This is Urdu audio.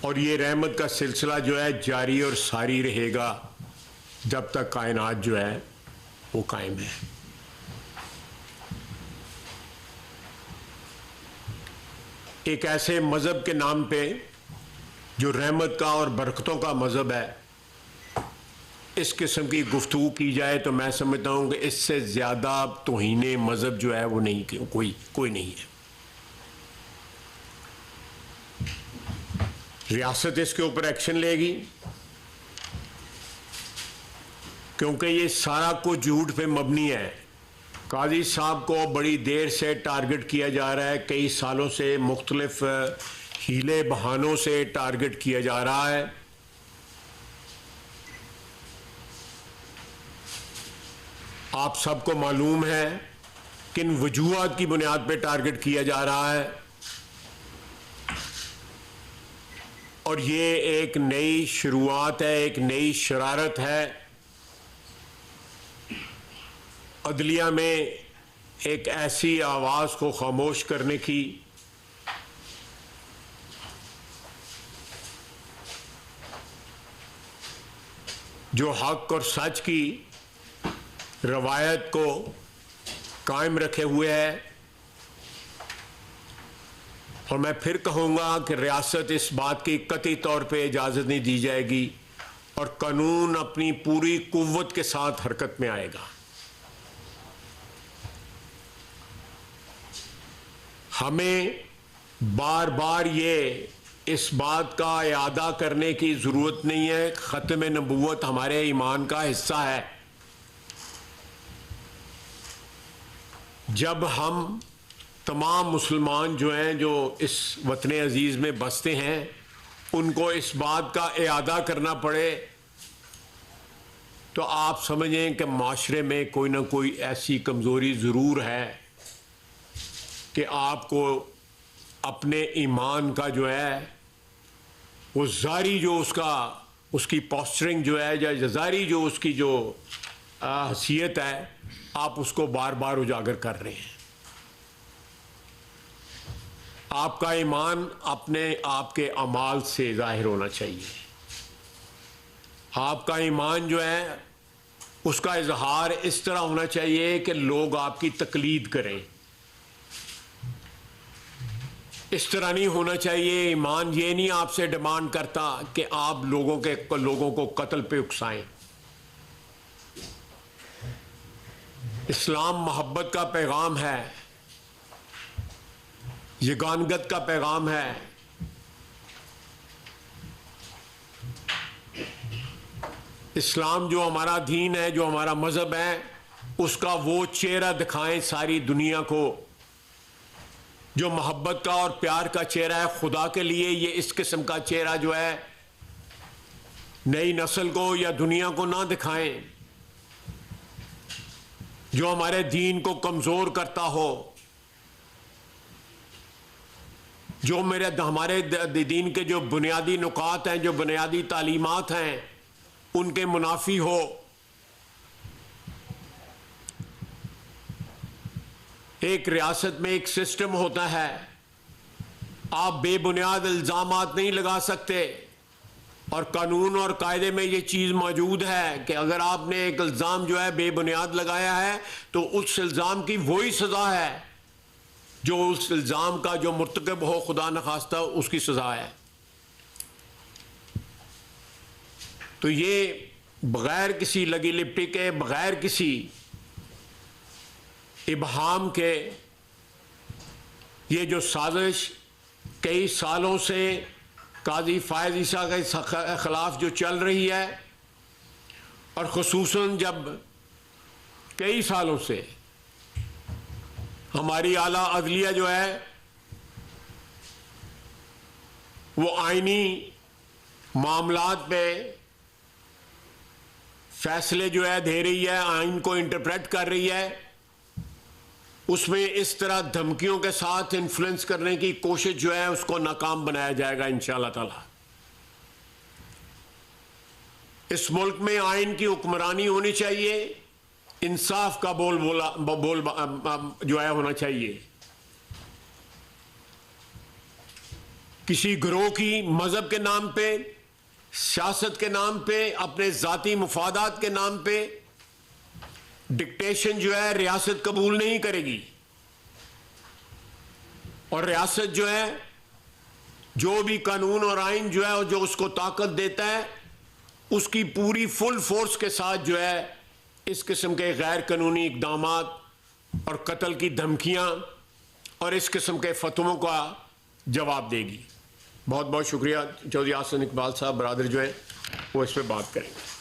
اور یہ رحمت کا سلسلہ جو ہے جاری اور ساری رہے گا جب تک کائنات جو ہے وہ قائم ہے۔ ایک ایسے مذہب کے نام پہ جو رحمت کا اور برکتوں کا مذہب ہے، اس قسم کی گفتگو کی جائے تو میں سمجھتا ہوں کہ اس سے زیادہ توہین مذہب جو ہے وہ نہیں، کوئی نہیں ہے۔ ریاست اس کے اوپر ایکشن لے گی کیونکہ یہ سارا کچھ جھوٹ پہ مبنی ہے۔ قاضی صاحب کو بڑی دیر سے ٹارگٹ کیا جا رہا ہے، کئی سالوں سے مختلف ہیلے بہانوں سے ٹارگٹ کیا جا رہا ہے۔ آپ سب کو معلوم ہے کن وجوہات کی بنیاد پہ ٹارگٹ کیا جا رہا ہے، اور یہ ایک نئی شروعات ہے، ایک نئی شرارت ہے عدلیہ میں ایک ایسی آواز کو خاموش کرنے کی جو حق اور سچ کی روایت کو قائم رکھے ہوئے ہے۔ اور میں پھر کہوں گا کہ ریاست اس بات کی قطعی طور پہ اجازت نہیں دی جائے گی اور قانون اپنی پوری قوت کے ساتھ حرکت میں آئے گا۔ ہمیں بار بار یہ اس بات کا اعادہ کرنے کی ضرورت نہیں ہے، ختم نبوت ہمارے ایمان کا حصہ ہے۔ جب ہم تمام مسلمان جو ہیں جو اس وطن عزیز میں بستے ہیں ان کو اس بات کا اعادہ کرنا پڑے تو آپ سمجھیں کہ معاشرے میں کوئی نہ کوئی ایسی کمزوری ضرور ہے کہ آپ کو اپنے ایمان کا جو ہے وہ ظاہری جو اس کی پوسچرنگ جو ہے یا ظاہری جو اس کی جو حیثیت ہے آپ اس کو بار بار اجاگر کر رہے ہیں۔ آپ کا ایمان اپنے آپ کے اعمال سے ظاہر ہونا چاہیے۔ آپ کا ایمان جو ہے اس کا اظہار اس طرح ہونا چاہیے کہ لوگ آپ کی تقلید کریں۔ اس طرح نہیں ہونا چاہیے، ایمان یہ نہیں آپ سے ڈیمانڈ کرتا کہ آپ لوگوں کو قتل پہ اکسائیں۔ اسلام محبت کا پیغام ہے، یگانگت کا پیغام ہے۔ اسلام جو ہمارا دین ہے، جو ہمارا مذہب ہے، اس کا وہ چہرہ دکھائیں ساری دنیا کو جو محبت کا اور پیار کا چہرہ ہے خدا کے لیے۔ یہ اس قسم کا چہرہ جو ہے نئی نسل کو یا دنیا کو نہ دکھائیں جو ہمارے دین کو کمزور کرتا ہو، جو ہمارے دین کے جو بنیادی نکات ہیں، جو بنیادی تعلیمات ہیں ان کے منافی ہو۔ ایک ریاست میں ایک سسٹم ہوتا ہے، آپ بے بنیاد الزامات نہیں لگا سکتے، اور قانون اور قاعدے میں یہ چیز موجود ہے کہ اگر آپ نے ایک الزام جو ہے بے بنیاد لگایا ہے تو اس الزام کی وہی سزا ہے جو اس الزام کا جو مرتکب ہو خدا نخواستہ اس کی سزا ہے۔ تو یہ بغیر کسی لگی لپٹی کے، بغیر کسی ابہام کے، یہ جو سازش کئی سالوں سے قاضی فائز عیسیٰ کے خلاف جو چل رہی ہے، اور خصوصاً جب کئی سالوں سے ہماری اعلیٰ عدلیہ جو ہے وہ آئینی معاملات پہ فیصلے جو ہے دے رہی ہے، آئین کو انٹرپریٹ کر رہی ہے، اس میں اس طرح دھمکیوں کے ساتھ انفلوئنس کرنے کی کوشش جو ہے اس کو ناکام بنایا جائے گا انشاءاللہ تعالی۔ اس ملک میں آئین کی حکمرانی ہونی چاہیے، انصاف کا بول جو ہے ہونا چاہیے۔ کسی گروہ کی مذہب کے نام پہ، سیاست کے نام پہ، اپنے ذاتی مفادات کے نام پہ ڈکٹیشن جو ہے ریاست قبول نہیں کرے گی، اور ریاست جو ہے جو بھی قانون اور آئین جو ہے اور جو اس کو طاقت دیتا ہے اس کی پوری فل فورس کے ساتھ جو ہے اس قسم کے غیر قانونی اقدامات اور قتل کی دھمکیاں اور اس قسم کے فتووں کا جواب دے گی۔ بہت بہت شکریہ۔ چودھری احسن اقبال صاحب برادر جو ہیں وہ اس پہ بات کریں گے۔